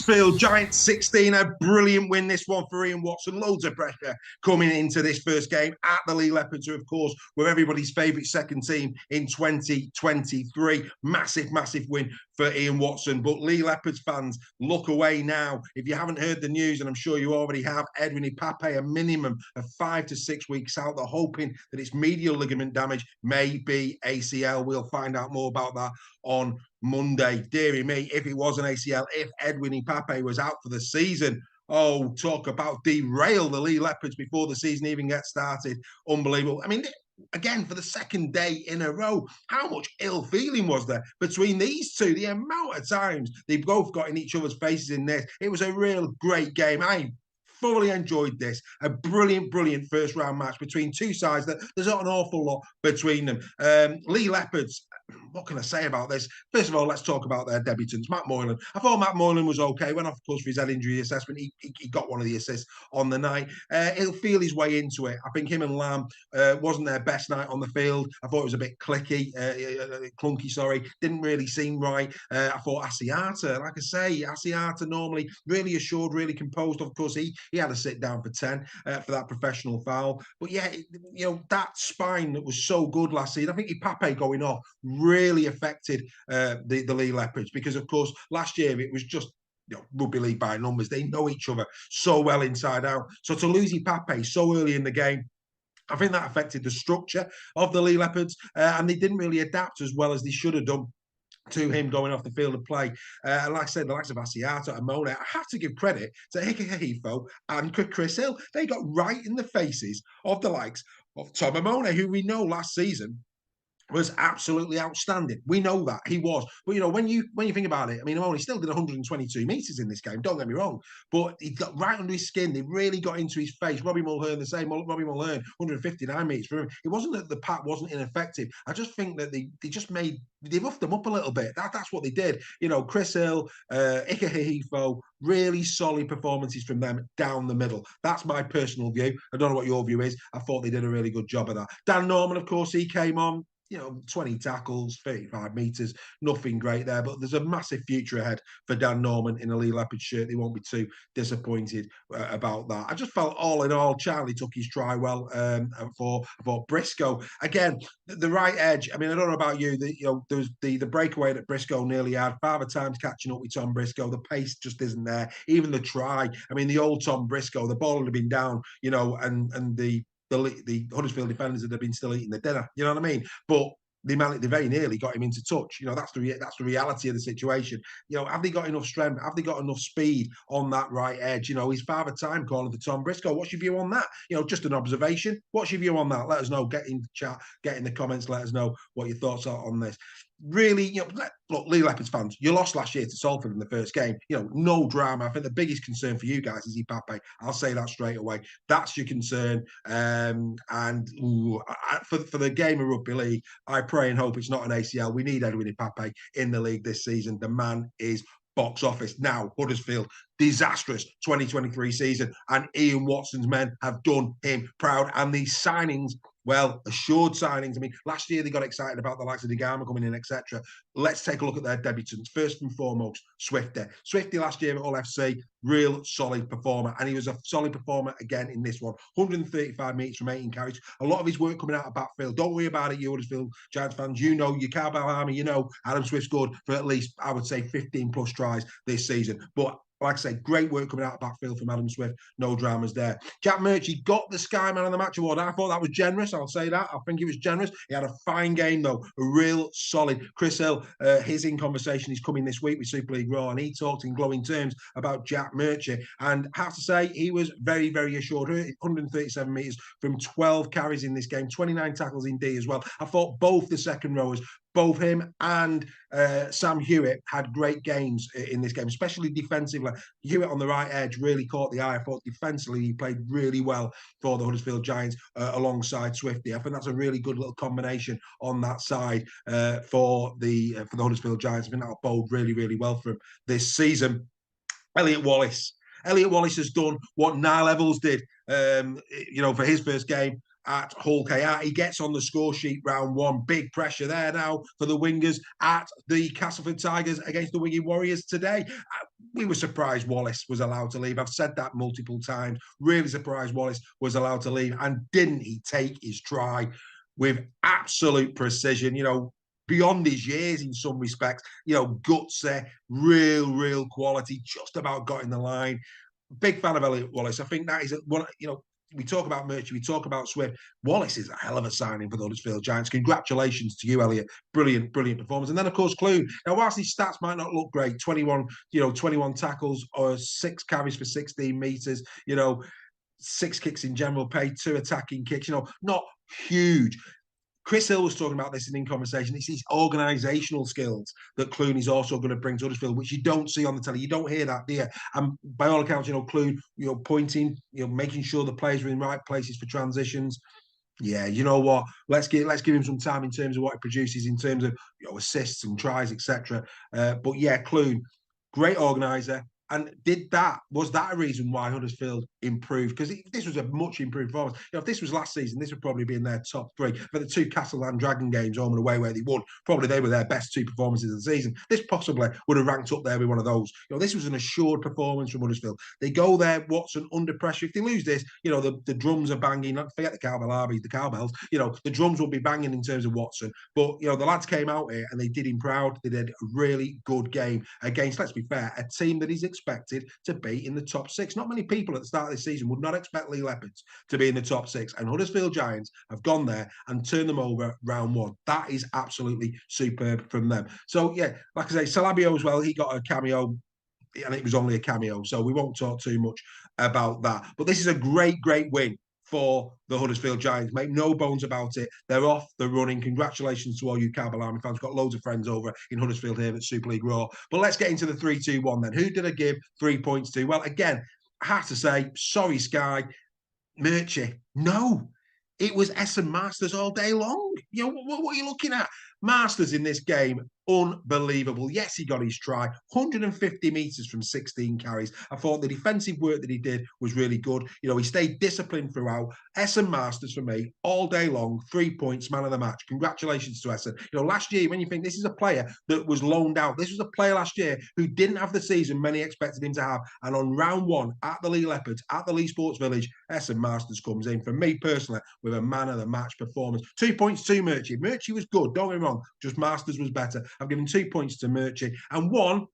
Huddersfield Giants 16, a brilliant win this one for Ian Watson. Loads of pressure coming into this first game at the Leigh Leopards, who of course were everybody's favourite second team in 2023. Massive, massive win for Ian Watson. But Leigh Leopards fans, look away now. If you haven't heard the news, and I'm sure you already have, Edwin Ipape, a minimum of 5 to 6 weeks out. They're hoping that it's medial ligament damage, maybe ACL. We'll find out more about that on Monday. Deary me, if it was an ACL, if Edwin Ipape was out for the season, oh, talk about derail the Leigh Leopards before the season even gets started. Unbelievable. I mean, again, for the second day in a row, how much ill feeling was there between these two? The amount of times they both got in each other's faces in this. It was a real great game. I thoroughly enjoyed this. A brilliant, brilliant first round match between two sides that there's not an awful lot between them. Leigh Leopards, what can I say about this? First of all, let's talk about their debutants. Matt Moylan. I thought Matt Moylan was okay. Went off, of course, for his head injury assessment. He got one of the assists on the night. He'll feel his way into it. I think him and Lamb wasn't their best night on the field. I thought it was a bit clunky, sorry. Didn't really seem right. I thought Asiata, like I say, Asiata normally really assured, really composed. Of course, he had to sit down for 10 for that professional foul. But yeah, that spine that was so good last season, I think Ipape going off really affected the Leigh Leopards, because of course last year it was just rugby league by numbers. They know each other so well inside out. So to lose Ipape so early in the game, I think that affected the structure of the Leigh Leopards, and they didn't really adapt as well as they should have done to him going off the field of play. And like I said, the likes of Asiata and Mone, I have to give credit to Hihifo and Chris Hill. They got right in the faces of the likes of Tom Amone, who we know last season was absolutely outstanding. We know that he was. But when you think about it, I mean, he still did 122 meters in this game, don't get me wrong, but he got right under his skin. They really got into his face. Robbie Mulhern the same. Robbie Mulhern 159 meters for him. It wasn't that the pack wasn't ineffective. I just think that they roughed them up a little bit. That's what they did. Chris Hill, Ika Hihifo, really solid performances from them down the middle. That's my personal view. I don't know what your view is. I thought they did a really good job of that. Dan Norman, of course, he came on. 20 tackles, 35 metres, nothing great there. But there's a massive future ahead for Dan Norman in a Leigh Leopards shirt. They won't be too disappointed about that. I just felt all in all, Charlie took his try well for Briscoe. Again, the right edge. I mean, I don't know about you. There was the breakaway that Briscoe nearly had. Father Time's catching up with Tom Briscoe. The pace just isn't there. Even the try. I mean, the old Tom Briscoe, the ball would have been down, and the Huddersfield defenders would have been still eating the dinner. You know what I mean? But they very nearly got him into touch. That's the reality of the situation. Have they got enough strength? Have they got enough speed on that right edge? His Father Time calling for Tom Briscoe. What's your view on that? Just an observation. What's your view on that? Let us know. Get in the chat, get in the comments. Let us know what your thoughts are on this. Really, look, Leigh Leopards fans, you lost last year to Salford in the first game. No drama. I think the biggest concern for you guys is Ipape. I'll say that straight away. That's your concern. For the game of rugby league, I pray and hope it's not an ACL. We need Edwin Ipape in the league this season. The man is box office. Now, Huddersfield, disastrous 2023 season, and Ian Watson's men have done him proud. And these signings, well, assured signings. I mean, last year they got excited about the likes of Digama coming in, etc. Let's take a look at their debutants. First and foremost, Swifty. Swifty last year at Hull FC, real solid performer. And he was a solid performer again in this one. 135 metres from 18 carries. A lot of his work coming out of backfield. Don't worry about it, you Huddersfield Giants fans. You know your cowbell army. Adam Swift scored for at least, I would say, 15 plus tries this season. But like I say, great work coming out of backfield from Adam Swift. No dramas there. Jack Murchie got the Sky Man of the Match award. I thought that was generous. I'll say that. I think it was generous. He had a fine game, though. A real solid. Chris Hill, his in conversation is coming this week with Super League Raw, and he talked in glowing terms about Jack Murchie. And I have to say, he was very, very assured. 137 metres from 12 carries in this game. 29 tackles in D as well. I thought both the second rowers, both him and Sam Hewitt, had great games in this game, especially defensively. Hewitt on the right edge really caught the eye. I thought defensively he played really well for the Huddersfield Giants alongside Swifty. I think that's a really good little combination on that side for the Huddersfield Giants. I think that'll bode really, really well for him this season. Elliot Wallace. Elliot Wallace has done what Niall Evans did, for his first game at Hull KR. He gets on the score sheet round one. Big pressure there now for the wingers at the Castleford Tigers against the Wigan Warriors today. we were surprised Wallace was allowed to leave. I've said that multiple times. Really surprised Wallace was allowed to leave. And didn't he take his try with absolute precision? Beyond his years in some respects, gutsy, real quality, just about got in the line. Big fan of Elliot Wallace. I think that is one, we talk about Murchie, we talk about Swift. Wallace is a hell of a signing for the Huddersfield Giants. Congratulations to you, Elliot. Brilliant performance. And then, of course, Clune. Now, whilst his stats might not look great, 21 tackles or 6 carries for 16 metres, 6 kicks in general, paid 2 attacking kicks, not huge. Chris Hill was talking about this in conversation. It's his organisational skills that Clune is also going to bring to Huddersfield, which you don't see on the telly. You don't hear that, do you? And by all accounts, Clune, pointing, making sure the players are in the right places for transitions. Yeah, you know what? Let's give him some time in terms of what he produces, in terms of assists and tries, etc. But yeah, Clune, great organiser. And was that a reason why Huddersfield improved? Because this was a much improved performance. If this was last season, this would probably be in their top 3. For the 2 Castle and Dragon games, home and away, where they won, probably they were their best 2 performances of the season. This possibly would have ranked up there with one of those. This was an assured performance from Huddersfield. They go there, Watson, under pressure. If they lose this, the drums are banging. Not forget the cowbells. The drums will be banging in terms of Watson. But, the lads came out here and they did him proud. They did a really good game against, let's be fair, a team that is expected to be in the top 6. Not many people at the start of this season would not expect Leigh Leopards to be in the top 6, and Huddersfield Giants have gone there and turned them over round 1. That is absolutely superb from them. So yeah, like I say, Salabio as well, he got a cameo, and it was only a cameo, so we won't talk too much about that. But this is a great win for the Huddersfield Giants. Make no bones about it. They're off, they're running. Congratulations to all you Cowbell Army fans. Got loads of friends over in Huddersfield here at Super League Raw. But let's get into the 3-2-1 then. Who did I give 3 points to? Well, again, I have to say, sorry, Sky, Murchie. No, it was Essen Masters all day long. What are you looking at? Masters in this game, unbelievable. Yes, he got his try. 150 metres from 16 carries. I thought the defensive work that he did was really good. He stayed disciplined throughout. Essen Masters for me, all day long, 3 points, man of the match. Congratulations to Essen. Last year, when you think this is a player that was loaned out, this was a player last year who didn't have the season many expected him to have. And on round 1 at the Leigh Leopards, at the Leigh Sports Village, Essen Masters comes in, for me personally, with a man of the match performance. 2 points to Murchie. Murchie was good, don't get me wrong, just Masters was better. I've given 2 points to Murchie and 1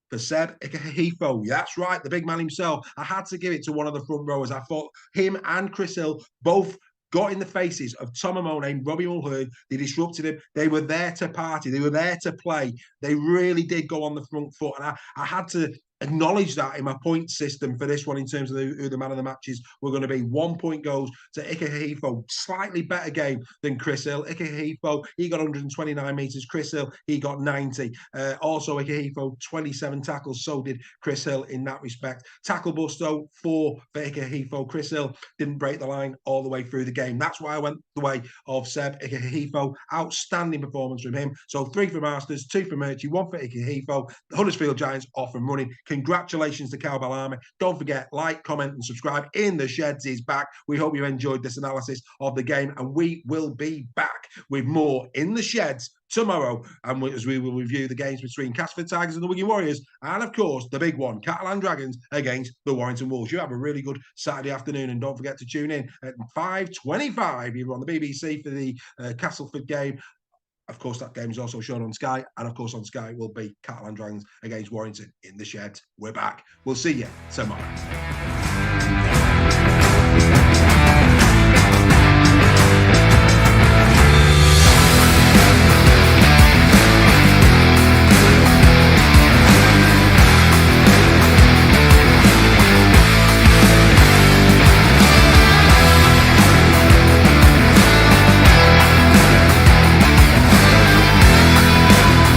for Seb Ikehefo. Yeah, that's right, the big man himself. I had to give it to one of the front rowers. I thought him and Chris Hill both got in the faces of Tom Amone and Robbie Mulhern. They disrupted him. They were there to party. They were there to play. They really did go on the front foot. And I had to acknowledge that in my point system for this one in terms of who the man of the matches were going to be. 1 point goes to Ikehefo. Slightly better game than Chris Hill. Ikehefo, he got 129 metres. Chris Hill, he got 90. Also, Ikehefo, 27 tackles. So did Chris Hill in that respect. Tackle bust, though, 4 for Ikehefo. Chris Hill didn't break the line all the way through the game. That's why I went the way of Seb Ikehefo. Outstanding performance from him. So 3 for Masters, 2 for Murchie, 1 for Ikehefo. The Huddersfield Giants off and running. Congratulations to Cowbell Army. Don't forget, like, comment and subscribe. In the Sheds is back. We hope you enjoyed this analysis of the game, and we will be back with more In the Sheds tomorrow, and as we will review the games between Castleford Tigers and the Wigan Warriors, and of course the big one, Cattle and Dragons against the Warrington Wolves. You have a really good Saturday afternoon, and don't forget to tune in at 5:25 here on the BBC for the Castleford game. Of course, that game is also shown on Sky, and of course on Sky will be Cattle and Dragons against Warrington in the Shed. We're back. We'll see you tomorrow.